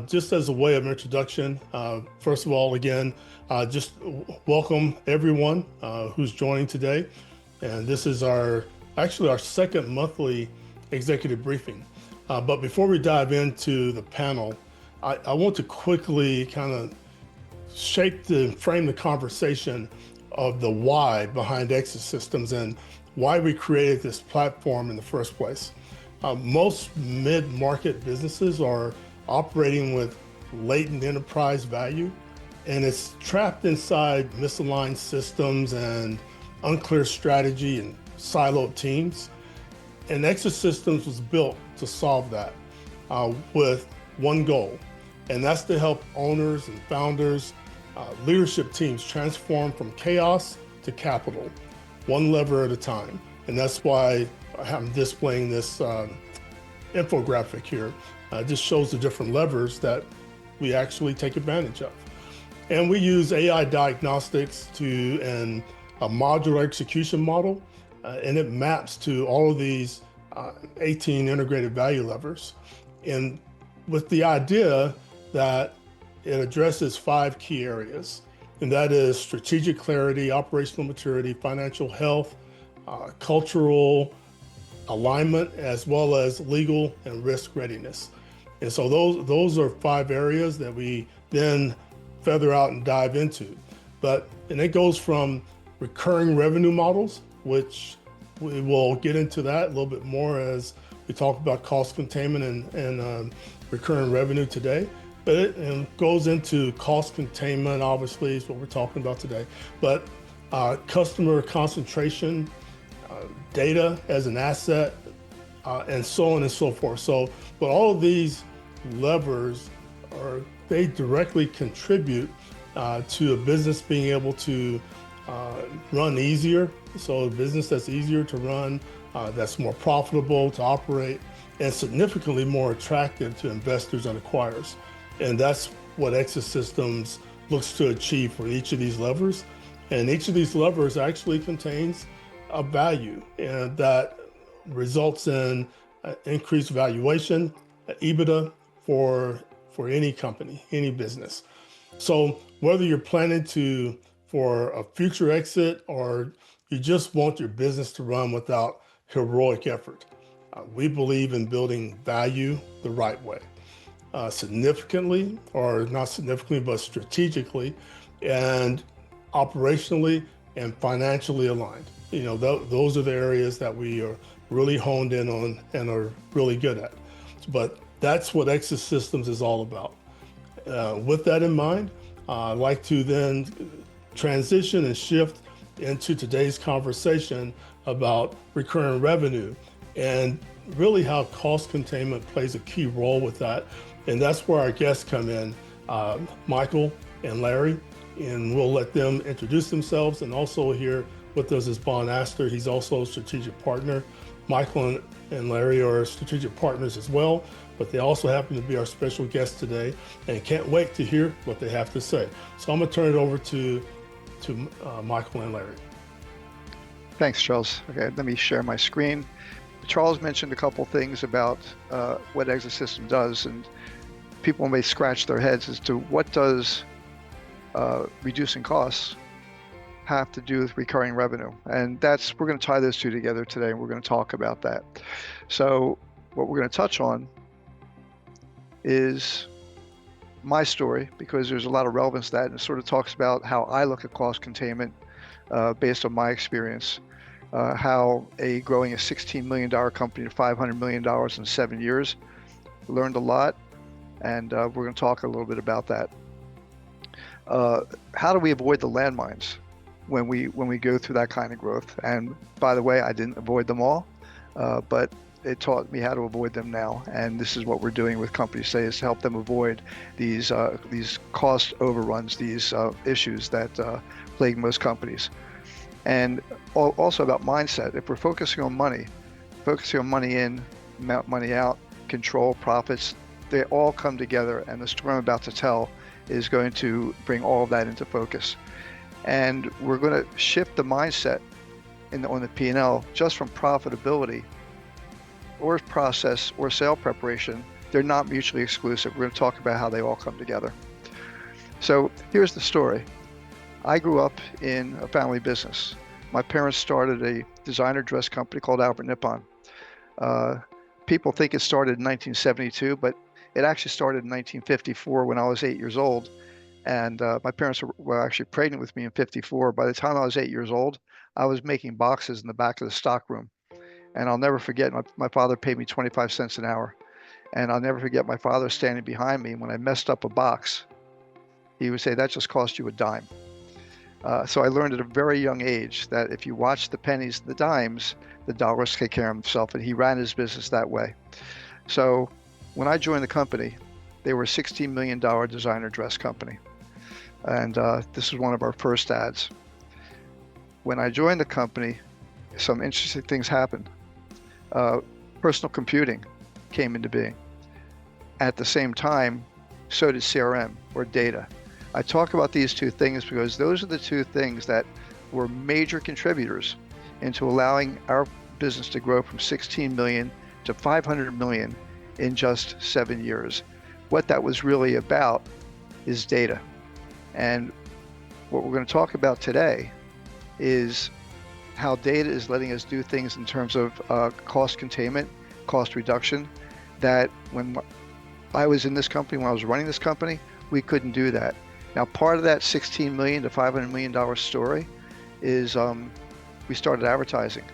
Just as a way of introduction, first of all, again, just welcome everyone who's joining today. And this is actually our second monthly executive briefing. But before we dive into the panel, I want to quickly kind of frame the conversation of the why behind Exit Systems and why we created this platform in the first place. Most mid-market businesses are operating with latent enterprise value, and it's trapped inside misaligned systems and unclear strategy and siloed teams. And Exit Systems was built to solve that with one goal, and that's to help owners and founders, leadership teams transform from chaos to capital, one lever at a time. And that's why I'm displaying this infographic here. Just shows the different levers that we actually take advantage of. And we use AI diagnostics and a modular execution model, and it maps to all of these 18 integrated value levers. And with the idea that it addresses 5 key areas, and that is strategic clarity, operational maturity, financial health, cultural alignment, as well as legal and risk readiness. And so those are 5 areas that we then feather out and dive into. And it goes from recurring revenue models, which we will get into that a little bit more as we talk about cost containment and recurring revenue today. But it goes into cost containment, obviously, is what we're talking about today. But customer concentration, data as an asset, and so on and so forth. But all of these levers they directly contribute to a business being able to run easier. So a business that's easier to run, that's more profitable to operate, and significantly more attractive to investors and acquirers. And that's what Exit Systems looks to achieve for each of these levers. And each of these levers actually contains a value, and that results in increased valuation, EBITDA for any company, any business. So whether you're planning for a future exit or you just want your business to run without heroic effort, we believe in building value the right way. Significantly, or not significantly, but strategically and operationally and financially aligned. Those are the areas that we are really honed in on and are really good at. But that's what Exit Systems is all about. With that in mind, I'd like to then transition and shift into today's conversation about recurring revenue and really how cost containment plays a key role with that. And that's where our guests come in, Michael and Larry, and we'll let them introduce themselves. And also here with us is Bon Astor. He's also a strategic partner. Michael and Larry are strategic partners as well, but they also happen to be our special guests today, and can't wait to hear what they have to say. So I'm gonna turn it over to Michael and Larry. Thanks, Charles. Okay, let me share my screen. Charles mentioned a couple things about what Exit System does, and people may scratch their heads as to what does reducing costs have to do with recurring revenue. And we're going to tie those two together today, and we're going to talk about that. So what we're going to touch on is my story, because there's a lot of relevance to that, and it sort of talks about how I look at cost containment based on my experience, how growing a $16 million company to $500 million in 7 years, learned a lot, and we're going to talk a little bit about that. How do we avoid the landmines when we go through that kind of growth? And by the way, I didn't avoid them all, but it taught me how to avoid them now. And this is what we're doing with companies today, is to help them avoid these cost overruns, these issues that plague most companies. And also about mindset. If we're focusing on money in, money out, control, profits, they all come together, and the story I'm about to tell is going to bring all of that into focus. And we're going to shift the mindset on the P&L just from profitability or process or sale preparation They're not mutually exclusive. We're going to talk about how they all come together. So here's the story. I grew up in a family business. My parents started a designer dress company called Albert Nippon. Uh, People think it started in 1972, but it actually started in 1954 when I was 8 years old. And my parents were actually pregnant with me in 54. By the time I was 8 years old, I was making boxes in the back of the stock room. And I'll never forget, my father paid me 25 cents an hour. And I'll never forget my father standing behind me when I messed up a box. He would say, that just cost you a dime. So I learned at a very young age that if you watch the pennies, the dimes, the dollars take care of themselves, and he ran his business that way. So when I joined the company, they were a $16 million designer dress company. And this was one of our first ads. When I joined the company, some interesting things happened. Personal computing came into being. At the same time, so did CRM, or data. I talk about these two things because those are the two things that were major contributors into allowing our business to grow from 16 million to 500 million in just 7 years. What that was really about is data. And what we're going to talk about today is how data is letting us do things in terms of cost containment, cost reduction, that when I was in this company, when I was running this company, we couldn't do that. Now, part of that $16 million to $500 million story is we started advertising,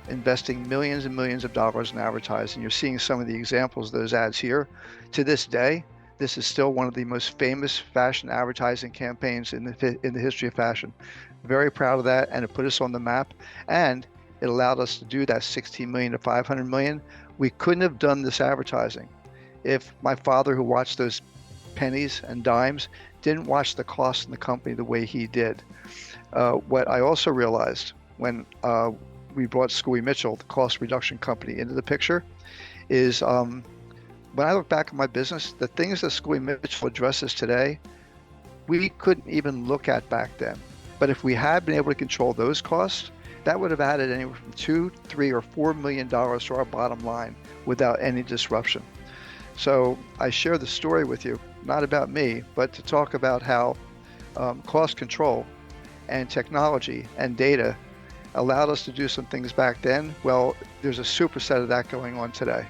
investing millions and millions of dollars in advertising. You're seeing some of the examples of those ads here. To this day, this is still one of the most famous fashion advertising campaigns in the history of fashion. Very proud of that, and it put us on the map, and it allowed us to do that 16 million to 500 million. We couldn't have done this advertising if my father, who watched those pennies and dimes, didn't watch the cost in the company the way he did. What I also realized when we brought Scully Mitchell, the cost reduction company, into the picture is when I look back at my business, the things that Scully Mitchell addresses today, we couldn't even look at back then. But if we had been able to control those costs, that would have added anywhere from $2, $3, or $4 million to our bottom line without any disruption. So I share the story with you, not about me, but to talk about how cost control and technology and data allowed us to do some things back then. Well, there's a superset of that going on today.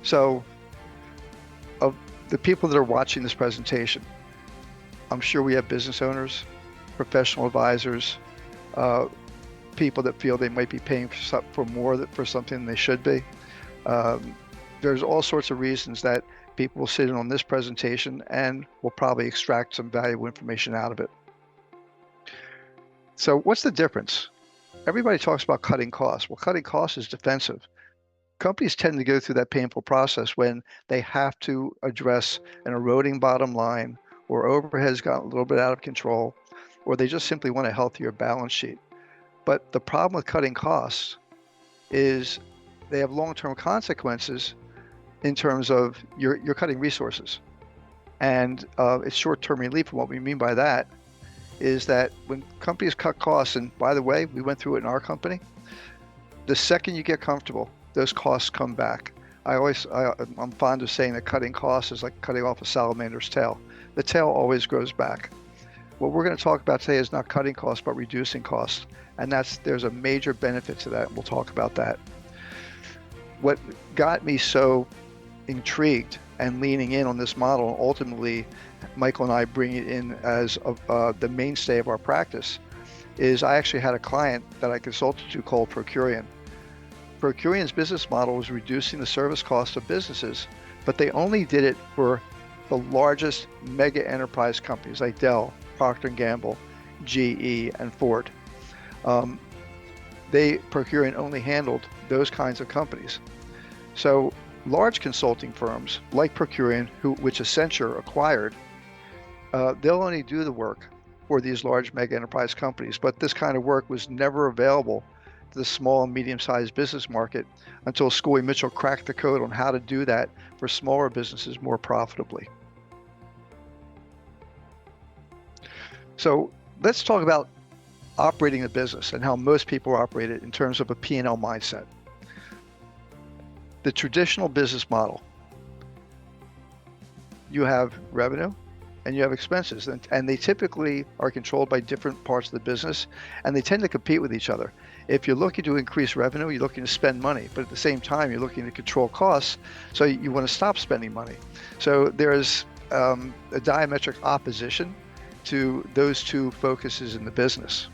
So of the people that are watching this presentation, I'm sure we have business owners, professional advisors, people that feel they might be paying for more for something than they should be. There's all sorts of reasons that people will sit in on this presentation and will probably extract some valuable information out of it. So what's the difference? Everybody talks about cutting costs. Well, cutting costs is defensive. Companies tend to go through that painful process when they have to address an eroding bottom line, or overhead's gotten a little bit out of control, or they just simply want a healthier balance sheet. But the problem with cutting costs is they have long-term consequences in terms of you're cutting resources. And it's short-term relief. And what we mean by that is that when companies cut costs, and by the way, we went through it in our company, the second you get comfortable, those costs come back. I'm fond of saying that cutting costs is like cutting off a salamander's tail. The tail always grows back. What we're going to talk about today is not cutting costs, but reducing costs. And there's a major benefit to that, and we'll talk about that. What got me so intrigued and leaning in on this model, and ultimately Michael and I bring it in as the mainstay of our practice, is I actually had a client that I consulted to called Procurian. Procurian's business model was reducing the service costs of businesses, but they only did it for the largest mega enterprise companies like Dell, Procter & Gamble, GE, and Ford. Procurian only handled those kinds of companies. So large consulting firms like Procurian, which Accenture acquired, they'll only do the work for these large mega enterprise companies, but this kind of work was never available to the small and medium-sized business market until Scully Mitchell cracked the code on how to do that for smaller businesses more profitably. So let's talk about operating a business and how most people operate it in terms of a P&L mindset. The traditional business model You have revenue and you have expenses, and they typically are controlled by different parts of the business, and they tend to compete with each other. If you're looking to increase revenue, you're looking to spend money, but at the same time, you're looking to control costs, so you want to stop spending money. So there's a diametric opposition to those two focuses in the business.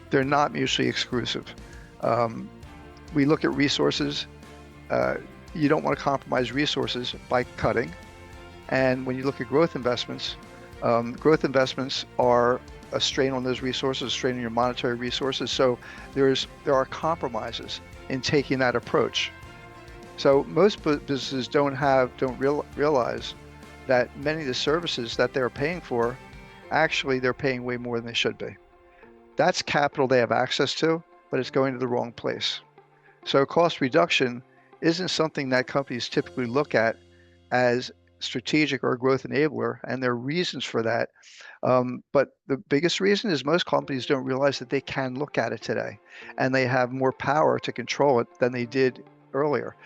They're not mutually exclusive. Um, we look at resources. Uh, you don't want to compromise resources by cutting. And when you look at growth investments are a strain on those resources, a strain on your monetary resources. So there are compromises in taking that approach. So most businesses don't realize that many of the services that they're paying for, actually they're paying way more than they should be. That's capital they have access to, but it's going to the wrong place. So cost reduction isn't something that companies typically look at as strategic or a growth enabler, and there are reasons for that. But the biggest reason is most companies don't realize that they can look at it today, and they have more power to control it than they did earlier.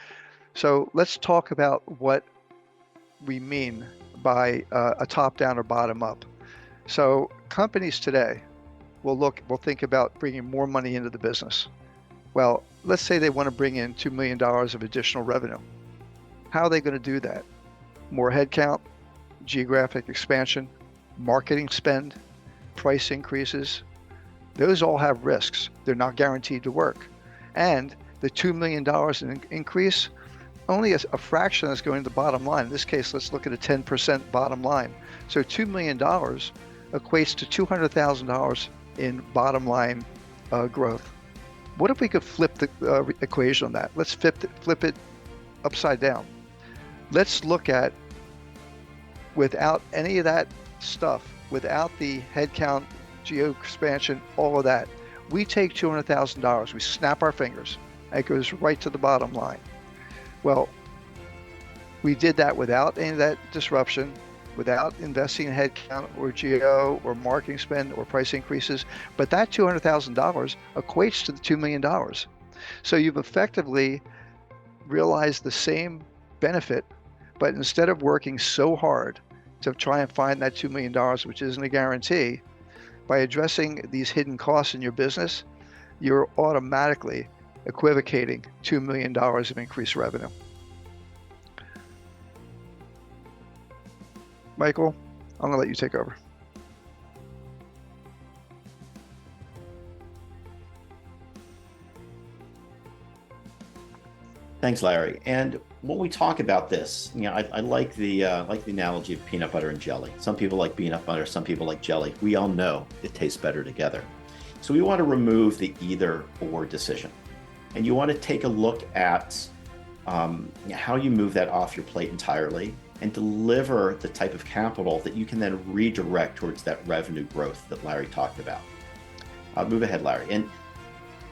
So let's talk about what we mean by a top-down or bottom-up. So companies today will think about bringing more money into the business. Well, let's say they want to bring in $2 million of additional revenue. How are they going to do that? More headcount, geographic expansion, marketing spend, price increases. Those all have risks. They're not guaranteed to work. And the $2 million in increase, only a fraction is going to the bottom line. In this case, let's look at a 10% bottom line. So $2 million equates to $200,000 in bottom line growth. What if we could flip the equation on that? Let's flip it upside down. Let's look at, without any of that stuff, without the headcount, geo expansion, all of that, we take $200,000, we snap our fingers, and it goes right to the bottom line. Well, we did that without any of that disruption, without investing in headcount or geo or marketing spend or price increases, but that $200,000 equates to the $2 million. So you've effectively realized the same benefit, but instead of working so hard to try and find that $2 million, which isn't a guarantee, by addressing these hidden costs in your business, you're automatically equivocating $2 million of increased revenue. Michael, I'm going to let you take over. Thanks, Larry. And when we talk about this, I like the analogy of peanut butter and jelly. Some people like peanut butter, some people like jelly. We all know it tastes better together. So we want to remove the either or decision, and you want to take a look at how you move that off your plate entirely and deliver the type of capital that you can then redirect towards that revenue growth that Larry talked about. Move ahead, Larry. And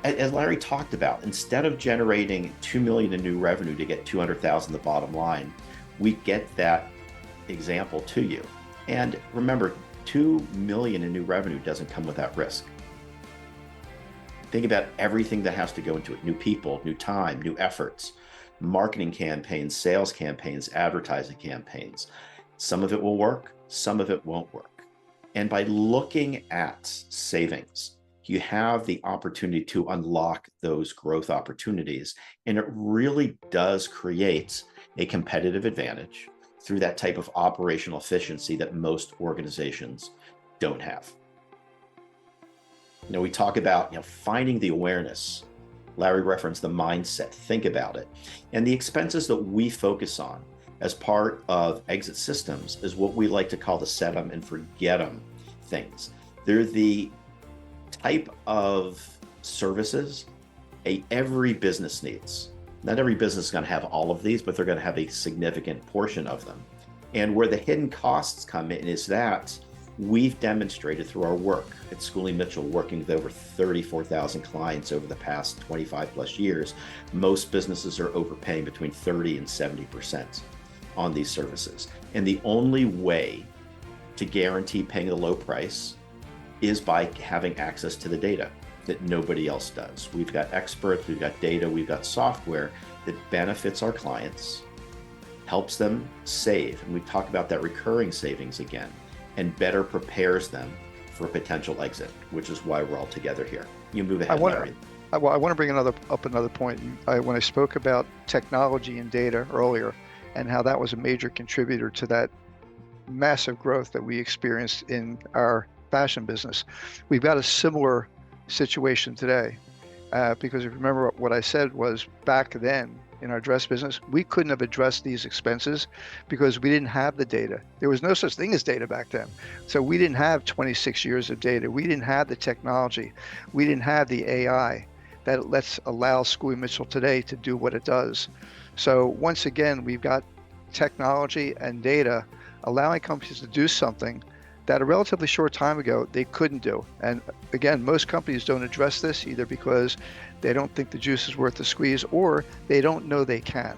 as Larry talked about, instead of generating $2 million in new revenue to get $200,000 the bottom line, we get that example to you. And remember, $2 million in new revenue doesn't come without risk. Think about everything that has to go into it: new people, new time, new efforts, marketing campaigns, sales campaigns, advertising campaigns. Some of it will work, some of it won't work. And by looking at savings, you have the opportunity to unlock those growth opportunities. And it really does create a competitive advantage through that type of operational efficiency that most organizations don't have. We talk about finding the awareness. Larry referenced the mindset. Think about it. And the expenses that we focus on as part of exit systems is what we like to call the set them and forget them things. They're the type of services every business needs. Not every business is going to have all of these, but they're going to have a significant portion of them. And where the hidden costs come in is that we've demonstrated through our work at Schooling Mitchell, working with over 34,000 clients over the past 25 plus years, most businesses are overpaying between 30 and 70% on these services. And the only way to guarantee paying a low price is by having access to the data that nobody else does. We've got experts, we've got data, we've got software that benefits our clients, helps them save, and we talk about that recurring savings again, and better prepares them for a potential exit, which is why we're all together here. You move ahead, Larry. I want to bring another point. When I spoke about technology and data earlier, and how that was a major contributor to that massive growth that we experienced in our fashion business, we've got a similar situation today. Because if you remember what I said was back then in our dress business, we couldn't have addressed these expenses because we didn't have the data. There was no such thing as data back then. So we didn't have 26 years of data. We didn't have the technology. We didn't have the AI that allows Schooley Mitchell today to do what it does. So once again, we've got technology and data allowing companies to do something that a relatively short time ago they couldn't do. And again, most companies don't address this either because they don't think the juice is worth the squeeze, or they don't know they can.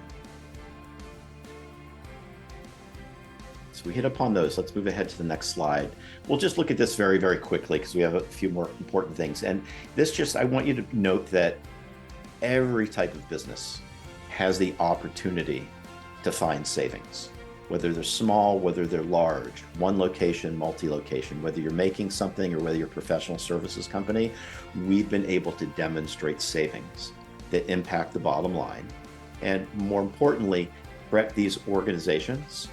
So we hit upon those. Let's move ahead to the next slide. We'll just look at this very, very quickly because we have a few more important things. And this I want you to note that every type of business has the opportunity to find savings, whether they're small, whether they're large, one location, multi-location, whether you're making something or whether you're a professional services company, we've been able to demonstrate savings that impact the bottom line. And more importantly, prep these organizations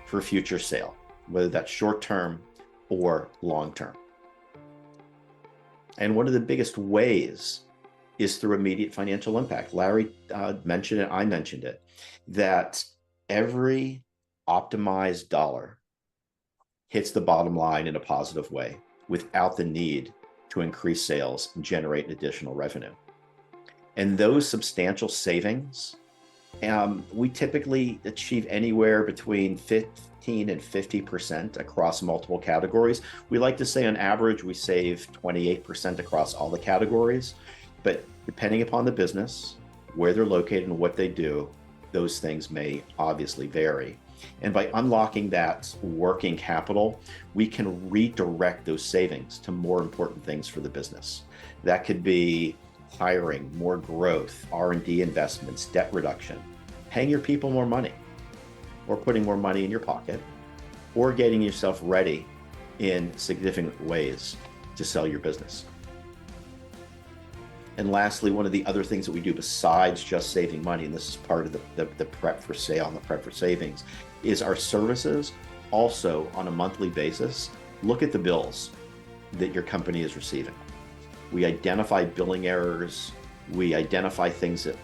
for future sale, whether that's short-term or long-term. And one of the biggest ways is through immediate financial impact. Larry mentioned it, I mentioned it, that every optimized dollar hits the bottom line in a positive way without the need to increase sales and generate additional revenue. And those substantial savings, we typically achieve anywhere between 15 and 50% across multiple categories. We like to say on average, we save 28% across all the categories, but depending upon the business, where they're located and what they do, those things may obviously vary. And by unlocking that working capital, we can redirect those savings to more important things for the business. That could be hiring, more growth, R&D investments, debt reduction, paying your people more money, or putting more money in your pocket, or getting yourself ready in significant ways to sell your business. And lastly, one of the other things that we do besides just saving money, and this is part of the prep for sale and the prep for savings, is our services also on a monthly basis look at the bills that your company is receiving. We identify billing errors, we identify things that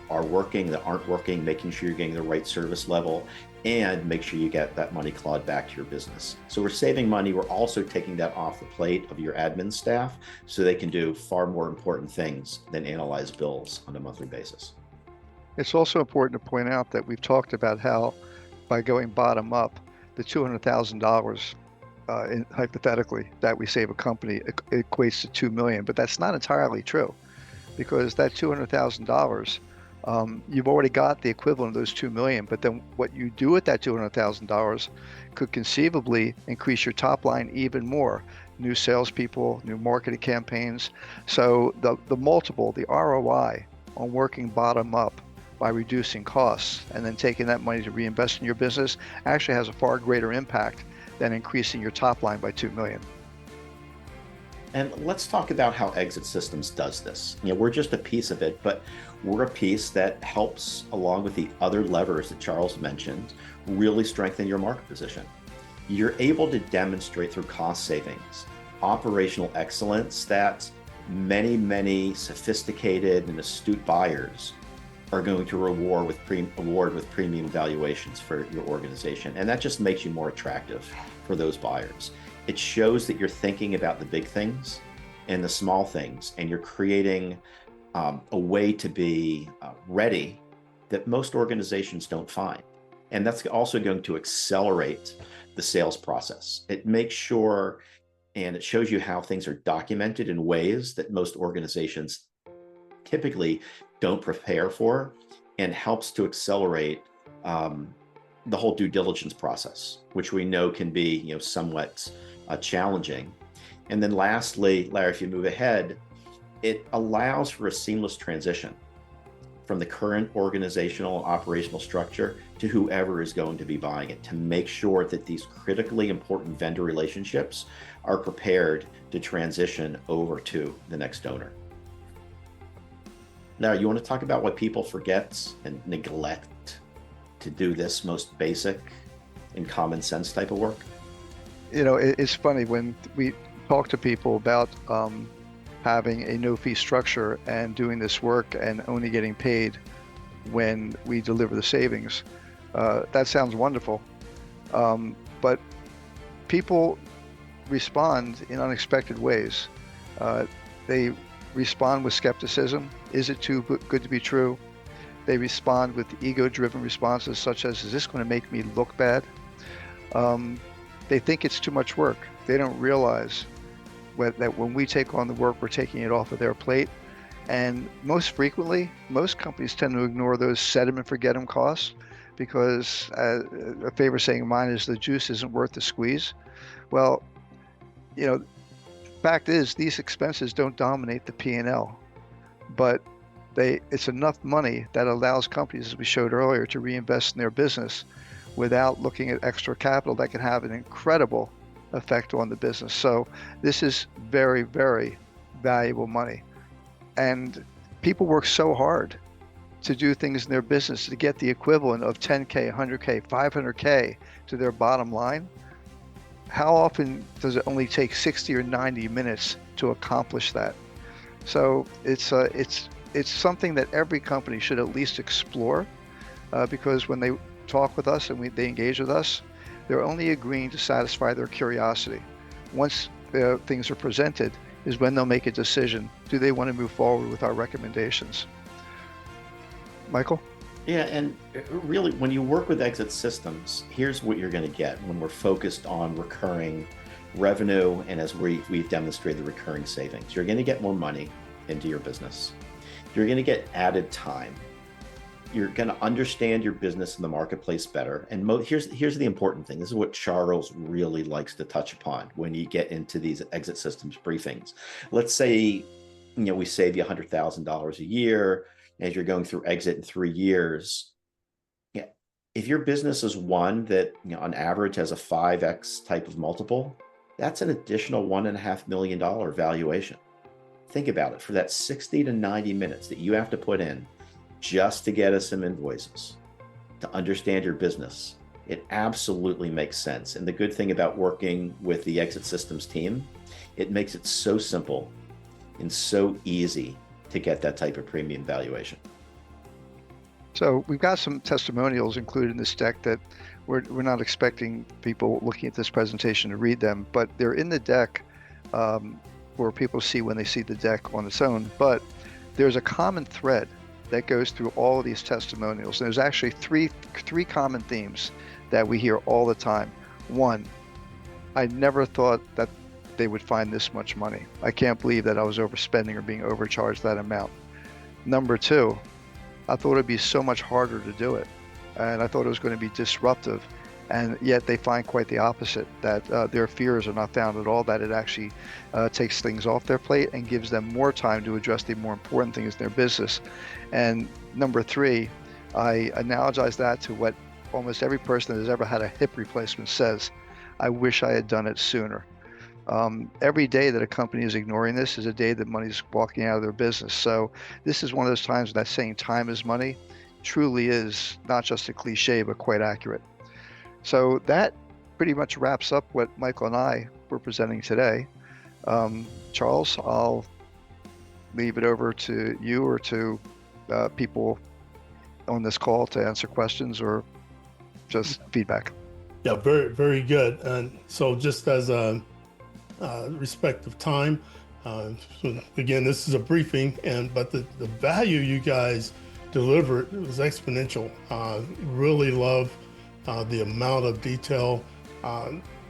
are working, that aren't working, making sure you're getting the right service level, and make sure you get that money clawed back to your business. So we're saving money. We're also taking that off the plate of your admin staff so they can do far more important things than analyze bills on a monthly basis. It's also important to point out that we've talked about how by going bottom up, the $200,000 hypothetically that we save a company equates to 2 million, but that's not entirely true, because that $200,000 you've already got the equivalent of those 2 million, but then what you do with that $200,000 could conceivably increase your top line even more. New salespeople, new marketing campaigns. So the multiple, the ROI on working bottom up by reducing costs and then taking that money to reinvest in your business actually has a far greater impact than increasing your top line by 2 million. And let's talk about how Exit Systems does this. We're just a piece of it, but we're a piece that helps, along with the other levers that Charles mentioned, really strengthen your market position. You're able to demonstrate through cost savings, operational excellence that many, many sophisticated and astute buyers are going to award with premium valuations for your organization. And that just makes you more attractive for those buyers. It shows that you're thinking about the big things and the small things, and you're creating a way to be ready that most organizations don't find. And that's also going to accelerate the sales process. It makes sure, and it shows you how things are documented in ways that most organizations typically don't prepare for, and helps to accelerate the whole due diligence process, which we know can be somewhat challenging. And then lastly, Larry, if you move ahead, it allows for a seamless transition from the current organizational and operational structure to whoever is going to be buying it, to make sure that these critically important vendor relationships are prepared to transition over to the next owner. Now, you want to talk about what people forget and neglect to do this most basic and common sense type of work? It's funny when we talk to people about having a no-fee structure and doing this work and only getting paid when we deliver the savings. That sounds wonderful, but people respond in unexpected ways. They respond with skepticism. Is it too good to be true? They respond with ego-driven responses such as, is this going to make me look bad? They think it's too much work. They don't realize that when we take on the work, we're taking it off of their plate. And most frequently, most companies tend to ignore those set them and forget them costs because a favorite saying of mine is the juice isn't worth the squeeze. Well, fact is these expenses don't dominate the P&L, but it's enough money that allows companies, as we showed earlier, to reinvest in their business without looking at extra capital that can have an incredible effect on the business. So this is very, very valuable money. And people work so hard to do things in their business to get the equivalent of 10K, 100K, 500K to their bottom line. How often does it only take 60 or 90 minutes to accomplish that? So it's something that every company should at least explore because when they talk with us and they engage with us, they're only agreeing to satisfy their curiosity. Once things are presented is when they'll make a decision. Do they want to move forward with our recommendations? Michael? Yeah, and really, when you work with exit systems, here's what you're going to get when we're focused on recurring revenue and as we've demonstrated the recurring savings. You're going to get more money into your business. You're going to get added time. You're going to understand your business in the marketplace better. And here's the important thing. This is what Charles really likes to touch upon when you get into these exit systems briefings. Let's say, we save you $100,000 a year as you're going through exit in 3 years. Yeah, if your business is one that, on average has a 5x type of multiple, that's an additional $1.5 million valuation. Think about it. For that 60 to 90 minutes that you have to put in just to get us some invoices, to understand your business, it absolutely makes sense. And the good thing about working with the exit systems team, it makes it so simple and so easy to get that type of premium valuation. So we've got some testimonials included in this deck that we're not expecting people looking at this presentation to read them, but they're in the deck where people see when they see the deck on its own. But there's a common thread that goes through all of these testimonials. There's actually three common themes that we hear all the time. One, I never thought that they would find this much money. I can't believe that I was overspending or being overcharged that amount. Number two, I thought it'd be so much harder to do it. And I thought it was going to be disruptive. And yet they find quite the opposite, that their fears are not founded at all, that it actually takes things off their plate and gives them more time to address the more important things in their business. And number three, I analogize that to what almost every person that has ever had a hip replacement says: I wish I had done it sooner. Every day that a company is ignoring this is a day that money's walking out of their business. So this is one of those times that saying time is money truly is not just a cliche, but quite accurate. So that pretty much wraps up what Michael and I were presenting today. Charles, I'll leave it over to you or to people on this call to answer questions or just feedback. Yeah, very, very good. And so just as a respect of time, so again, this is a briefing, but the value you guys delivered was exponential. Really love the amount of detail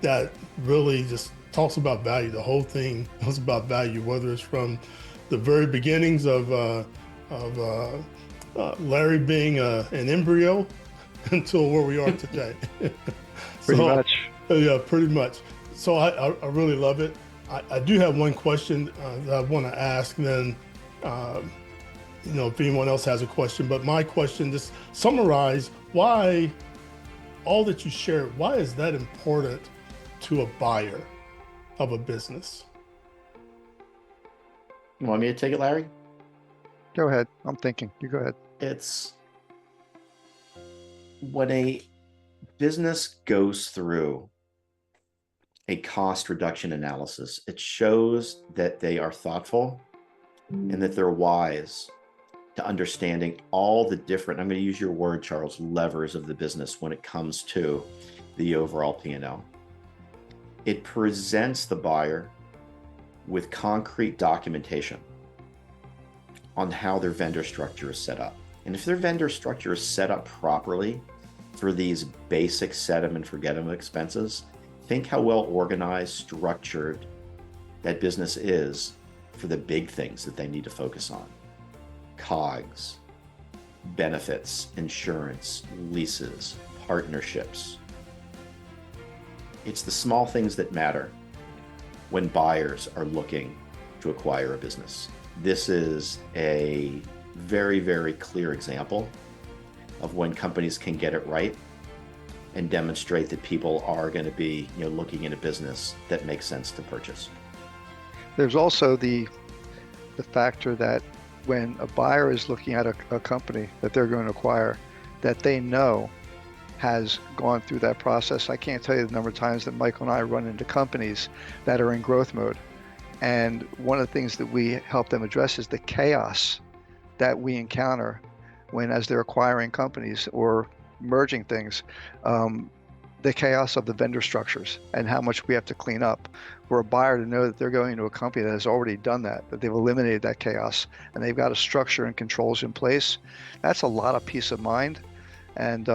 that really just talks about value. The whole thing was about value, whether it's from the very beginnings of Larry being an embryo until where we are today. Pretty much. Yeah, pretty much. So I really love it. I do have one question that I want to ask. And then, if anyone else has a question, but my question, just summarize why all that you shared, why is that important to a buyer of a business? You want me to take it, Larry? Go ahead. I'm thinking. You go ahead. It's when a business goes through a cost reduction analysis, it shows that they are thoughtful and that they're wise to understanding all the different, I'm going to use your word, Charles, levers of the business when it comes to the overall P&L. It presents the buyer with concrete documentation on how their vendor structure is set up. And if their vendor structure is set up properly for these basic set them and forget them expenses, think how well organized, structured that business is for the big things that they need to focus on. COGS, benefits, insurance, leases, partnerships. It's the small things that matter when buyers are looking to acquire a business. This is a very, very clear example of when companies can get it right and demonstrate that people are going to be, looking at a business that makes sense to purchase. There's also the factor that when a buyer is looking at a company that they're going to acquire, that they know has gone through that process. I can't tell you the number of times that Michael and I run into companies that are in growth mode. And one of the things that we help them address is the chaos that we encounter when, as they're acquiring companies or merging things, the chaos of the vendor structures and how much we have to clean up. For a buyer to know that they're going to a company that has already done that they've eliminated that chaos and they've got a structure and controls in place, that's a lot of peace of mind. And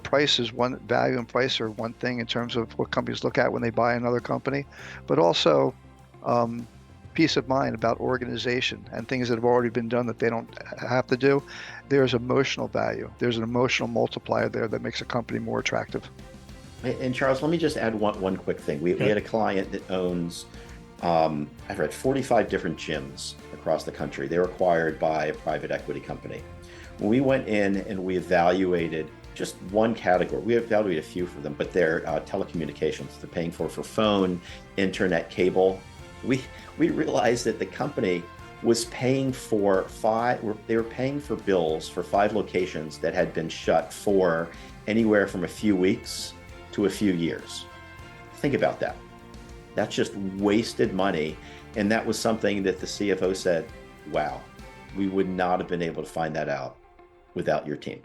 price is one, value and price are one thing in terms of what companies look at when they buy another company, but also peace of mind about organization and things that have already been done that they don't have to do. There's emotional value. There's an emotional multiplier there that makes a company more attractive. And Charles, let me just add one quick thing. We had a client that owns, I've read 45 different gyms across the country. They were acquired by a private equity company. When we went in and we evaluated just one category, we evaluated a few for them, but they're telecommunications. They're paying for phone, internet, cable. We realized that the company was paying for they were paying for bills for 5 locations that had been shut for anywhere from a few weeks to a few years. Think about that. That's just wasted money. And that was something that the CFO said, wow, we would not have been able to find that out without your team.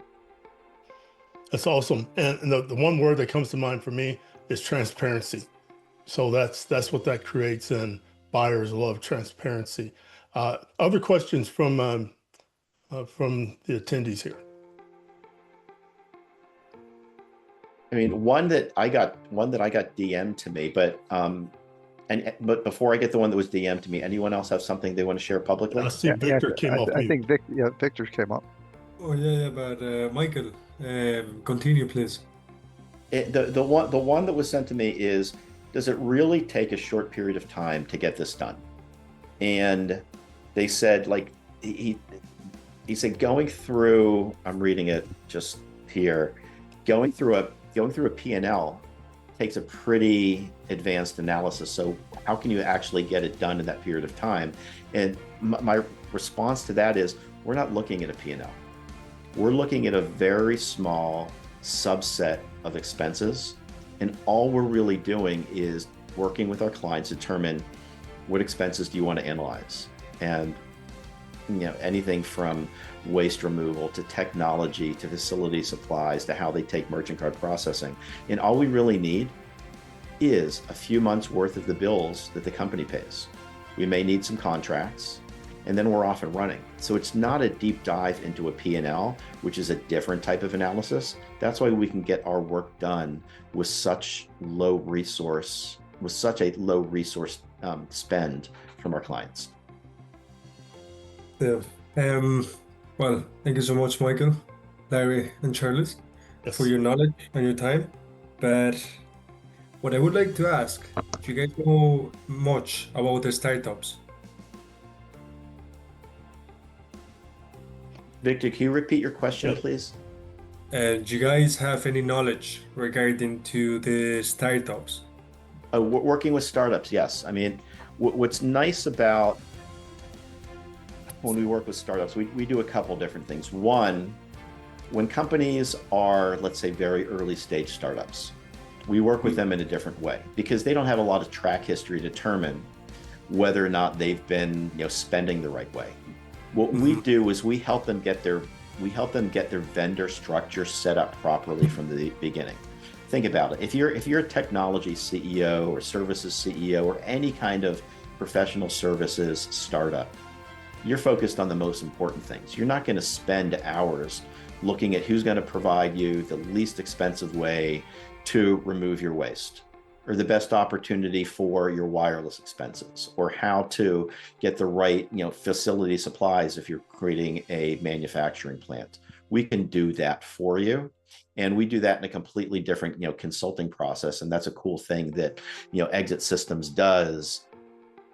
That's awesome. And the one word that comes to mind for me is transparency. So that's what that creates, and buyers love transparency. Other questions from the attendees here? I mean, one that I got DM'd to me, but before I get the one that was DM'd to me, anyone else have something they want to share publicly? I see Victor came off I mute. think Victor came up. Oh yeah, but Michael, continue, please. The one that was sent to me is, does it really take a short period of time to get this done? And they said, like, he said, going through, I'm reading it just here, going through a P&L takes a pretty advanced analysis. So how can you actually get it done in that period of time? And my response to that is, we're not looking at a P&L. We're looking at a very small subset of expenses. And all we're really doing is working with our clients to determine what expenses do you want to analyze. And anything from waste removal to technology to facility supplies to how they take merchant card processing. And all we really need is a few months worth of the bills that the company pays. We may need some contracts, and then we're off and running. So it's not a deep dive into a P&L, which is a different type of analysis. That's why we can get our work done with such a low resource spend from our clients. Yeah. Well, thank you so much, Michael, Larry, and Charles, for your knowledge and your time. But what I would like to ask, if you guys know much about the startups. Victor, can you repeat your question, Yep. please? Do you guys have any knowledge regarding to the startups? Working with startups, yes. I mean, what's nice about when we work with startups, we do a couple different things. One, when companies are, let's say, very early stage startups, we work with them in a different way because they don't have a lot of track history to determine whether or not they've been, spending the right way. What we do is we help them get their vendor structure set up properly from the beginning. Think about it. If you're a technology CEO or services CEO or any kind of professional services startup, you're focused on the most important things. You're not going to spend hours looking at who's going to provide you the least expensive way to remove your waste, or the best opportunity for your wireless expenses, or how to get the right, facility supplies if you're creating a manufacturing plant. We can do that for you. And we do that in a completely different, consulting process. And that's a cool thing that, Exit Systems does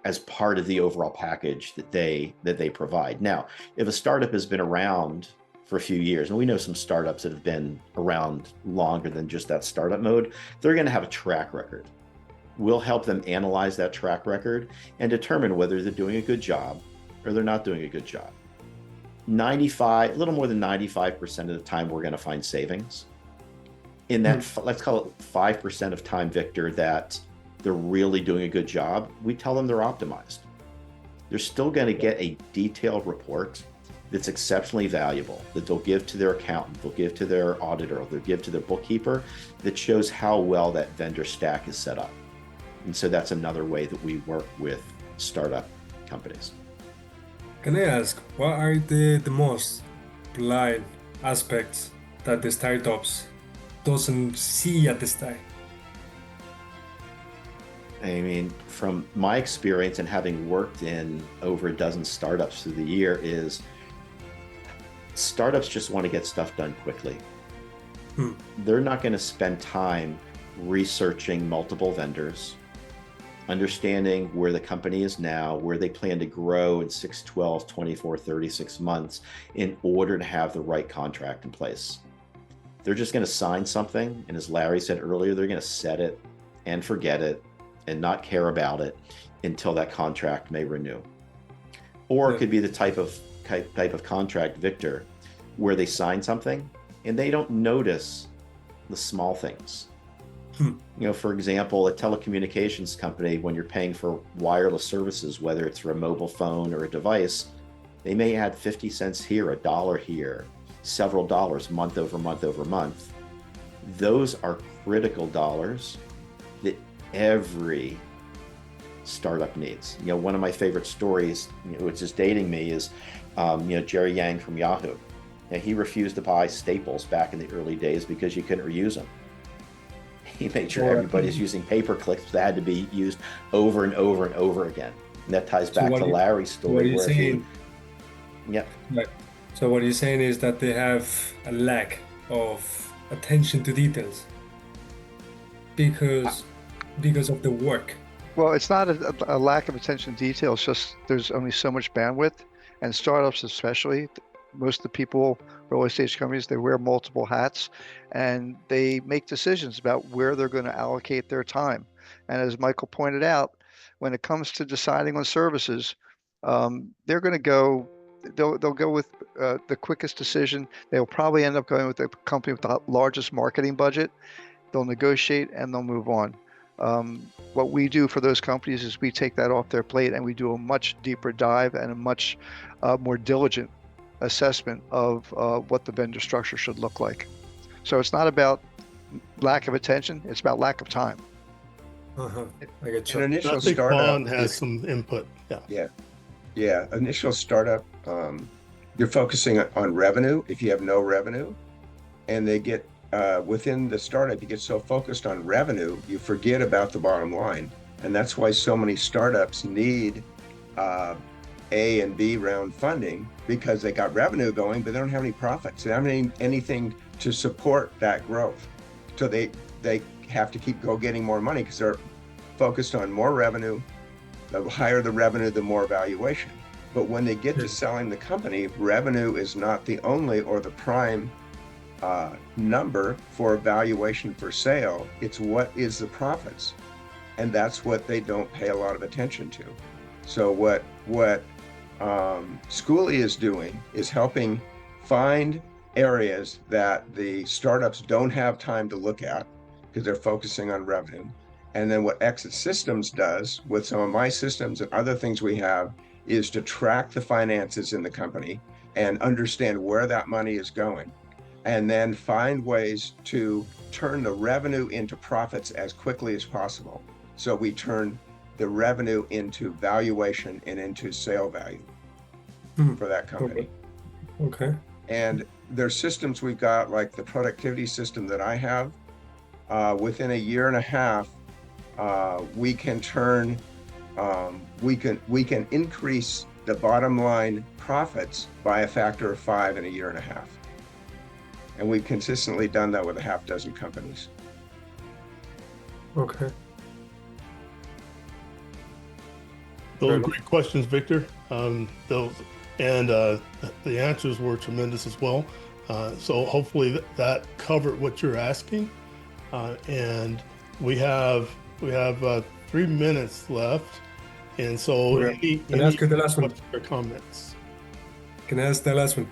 as part of the overall package that they provide. Now, if a startup has been around for a few years, and we know some startups that have been around longer than just that startup mode, they're going to have a track record. We'll help them analyze that track record and determine whether they're doing a good job or they're not doing a good job. A little more than 95% of the time, we're going to find savings. In that, let's call it 5% of time, Victor, that they're really doing a good job, we tell them they're optimized. They're still going to get a detailed report that's exceptionally valuable, that they'll give to their accountant, they'll give to their auditor, they'll give to their bookkeeper, that shows how well that vendor stack is set up. And so that's another way that we work with startup companies. Can I ask, what are the most blind aspects that the startups doesn't see at the start? I mean, from my experience and having worked in over a dozen startups through the year, is startups just want to get stuff done quickly. They're not going to spend time researching multiple vendors, understanding where the company is now, where they plan to grow in 6, 12, 24, 36 months in order to have the right contract in place. They're just going to sign something, and as Larry said earlier, they're going to set it and forget it and not care about it until that contract may renew. Or it could be the type of contract, Victor, where they sign something and they don't notice the small things. For example, a telecommunications company, when you're paying for wireless services, whether it's for a mobile phone or a device, they may add 50 cents here, a dollar here, several dollars month over month over month. Those are critical dollars that every startup needs. One of my favorite stories, which is dating me, is Jerry Yang from Yahoo. And he refused to buy staples back in the early days because you couldn't reuse them. He made sure everybody's using paper clips that had to be used over and over and over again. And that ties back to Larry's story. So what you're saying is that they have a lack of attention to details because of the work. Well, it's not a lack of attention to detail. It's just there's only so much bandwidth, and startups especially, most of the people, early stage companies, they wear multiple hats, and they make decisions about where they're going to allocate their time. And as Michael pointed out, when it comes to deciding on services, they're going to go. They'll go with the quickest decision. They'll probably end up going with the company with the largest marketing budget. They'll negotiate and they'll move on. What we do for those companies is we take that off their plate and we do a much deeper dive and a much more diligent assessment of what the vendor structure should look like. So it's not about lack of attention, it's about lack of time. I get you. An initial I think startup Juan has some input. Yeah. Initial startup, you're focusing on revenue. If you have no revenue, and they get within the startup, you get so focused on revenue, you forget about the bottom line. And that's why so many startups need A and B round funding, because they got revenue going, but they don't have any profits. They don't have anything to support that growth. So they have to keep getting more money because they're focused on more revenue. The higher the revenue, the more valuation. But when they get to selling the company, revenue is not the only or the prime number for valuation for sale. It's what is the profits. And that's what they don't pay a lot of attention to. So what Schoolie is doing is helping find areas that the startups don't have time to look at because they're focusing on revenue. And then what Exit Systems does with some of my systems and other things we have is to track the finances in the company and understand where that money is going, and then find ways to turn the revenue into profits as quickly as possible. So we turn the revenue into valuation and into sale value for that company. Okay. And there's systems we've got, like the productivity system that I have. Within a year and a half, we can turn, we can increase the bottom line profits by a factor of 5 in a year and a half. And we've consistently done that with a half dozen companies. Okay. Those are great questions, Victor. The answers were tremendous as well. So hopefully that covered what you're asking. And we have 3 minutes left. And so Can I ask you the last one? Or comments? Can I ask the last one?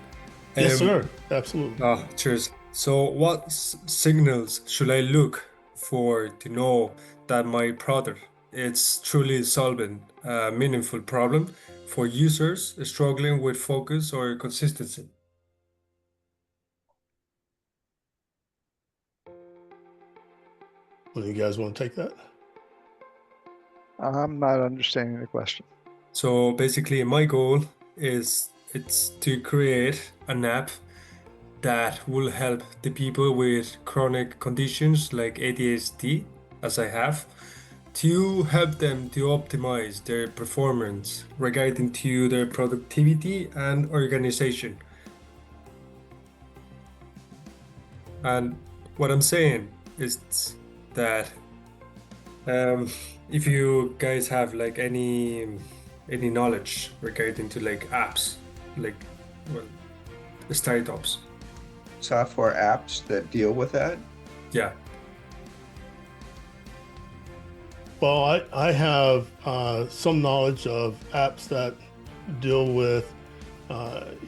Yes, sir. Absolutely. Cheers. So what signals should I look for to know that my product is truly solving a meaningful problem for users struggling with focus or consistency? Well, you guys want to take that? I'm not understanding the question. So basically my goal is to create an app that will help the people with chronic conditions like ADHD, as I have, to help them to optimize their performance regarding to their productivity and organization. And what I'm saying is that if you guys have like any knowledge regarding to like apps, like startups, Software apps that deal with that? yeah. Well, I have some knowledge of apps that deal with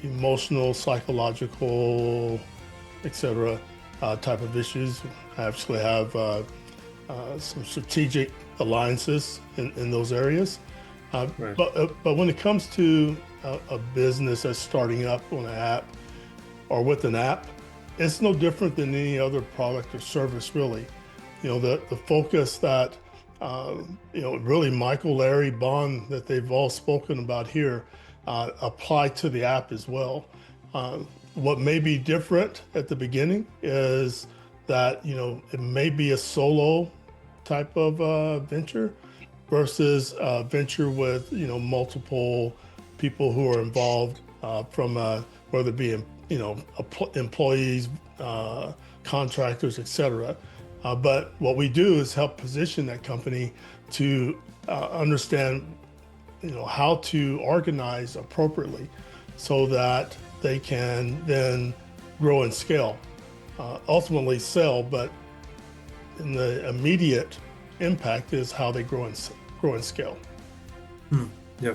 emotional, psychological, etc. Type of issues. I actually have some strategic alliances in those areas. Right. But when it comes to a business that's starting up on an app or with an app, it's no different than any other product or service, really. You know, the focus that, really Michael, Larry, Bond, that they've all spoken about here, apply to the app as well. What may be different at the beginning is that, it may be a solo type of venture versus a venture with, multiple people who are involved from whether it be employees, contractors, etc. But what we do is help position that company to understand, how to organize appropriately so that they can then grow and scale, ultimately sell. But in the immediate impact is how they grow and scale. Yeah.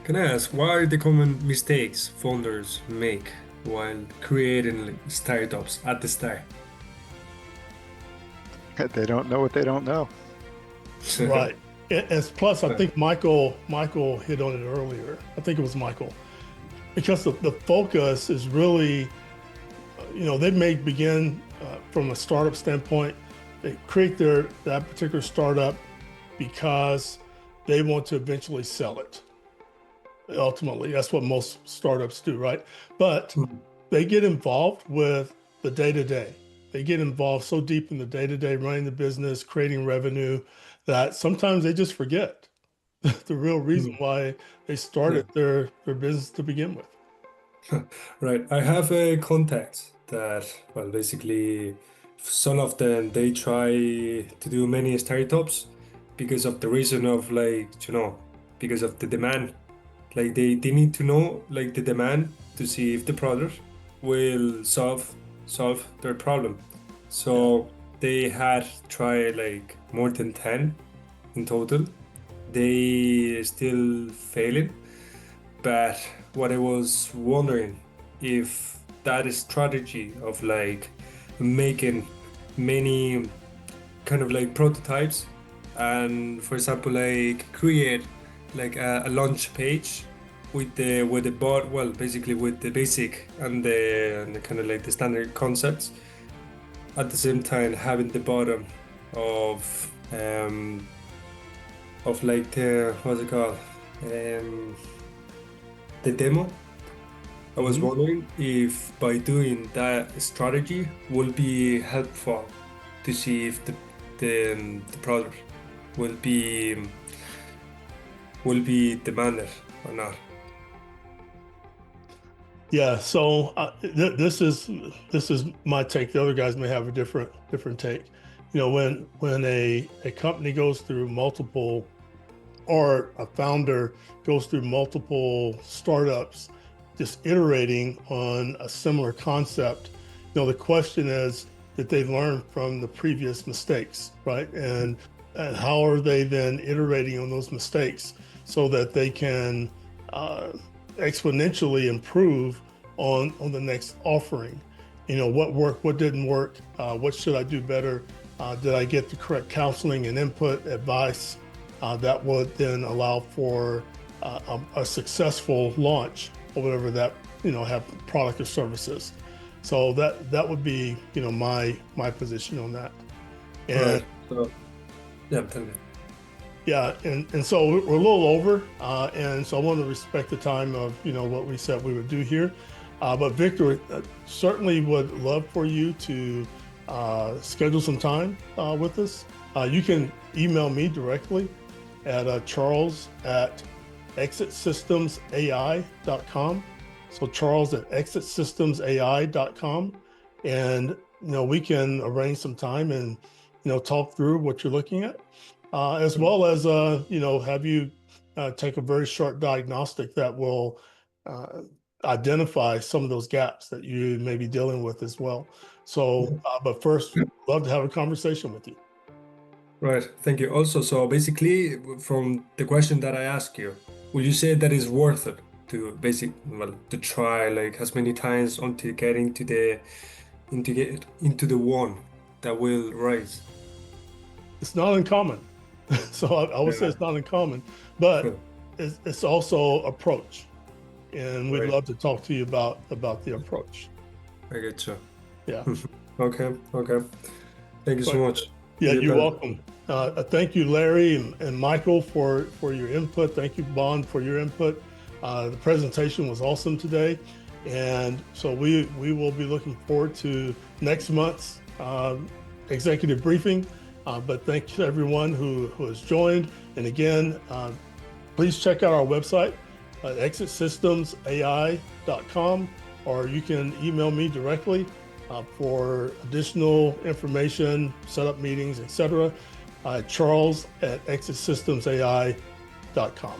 Can I ask, what are the common mistakes founders make while creating startups at the start? They don't know what they don't know. Right. And plus, I think Michael hit on it earlier. I think it was Michael. Because the focus is really, they may begin from a startup standpoint. They create that particular startup because they want to eventually sell it. Ultimately, that's what most startups do, right? But they get involved with the day-to-day. They get involved so deep in the day-to-day, running the business, creating revenue, that sometimes they just forget the real reason why they started their business to begin with. Right. I have a contact that, well, basically, some of them, they try to do many startups because of the reason of because of the demand Like they need to know like the demand to see if the product will solve their problem. Yeah. So they had tried like more than 10 in total. They still failing. But what I was wondering if that strategy of like making many kind of like prototypes and for example like create like a launch page with the bot, well basically with the basic and the kind of like the standard concepts, at the same time having the bottom of like the what's it called, um the demo. I was Mhm. wondering if by doing that strategy will be helpful to see if the product will be demanded or not. Yeah, so this is my take. The other guys may have a different take. You know, when a company goes through multiple, or a founder goes through multiple startups, just iterating on a similar concept, you know, the question is, did they learn from the previous mistakes, right? And how are they then iterating on those mistakes so that they can uh, exponentially improve on the next offering? You know, what worked, what didn't work, what should I do better? Did I get the correct counseling and input, advice? That would then allow for a successful launch or whatever that, you know, have product or services. So that would be, you know, my position on that. And Right. So yeah, tell me. yeah, and so we're a little over, and so I want to respect the time of, you know, what we said we would do here. But Victor, certainly would love for you to schedule some time with us. You can email me directly at Charles at exitsystemsai.com. So Charles at exitsystemsai.com, and you know, we can arrange some time and, you know, talk through what you're looking at, as well as you know, have you take a very short diagnostic that will uh, identify some of those gaps that you may be dealing with as well. So, but first, love to have a conversation with you. Right. Thank you. Also, so basically, from the question that I asked you, would you say that is worth it to well to try like as many times until getting to the into the one that will rise? It's not uncommon. So I would say Yeah. it's not uncommon, but Cool. it's also approach, and we'd Right. love to talk to you about the approach. I get you. Yeah. Okay. Okay. Thank you so But much for yeah, your you're time. welcome. Thank you, Larry and Michael, for your input. Thank you, Bond, for your input. The presentation was awesome today, and so we will be looking forward to next month's executive briefing. But thanks to everyone who has joined. And again, please check out our website at exitsystemsai.com, or you can email me directly for additional information, set up meetings, etc. Charles at exitsystemsai.com.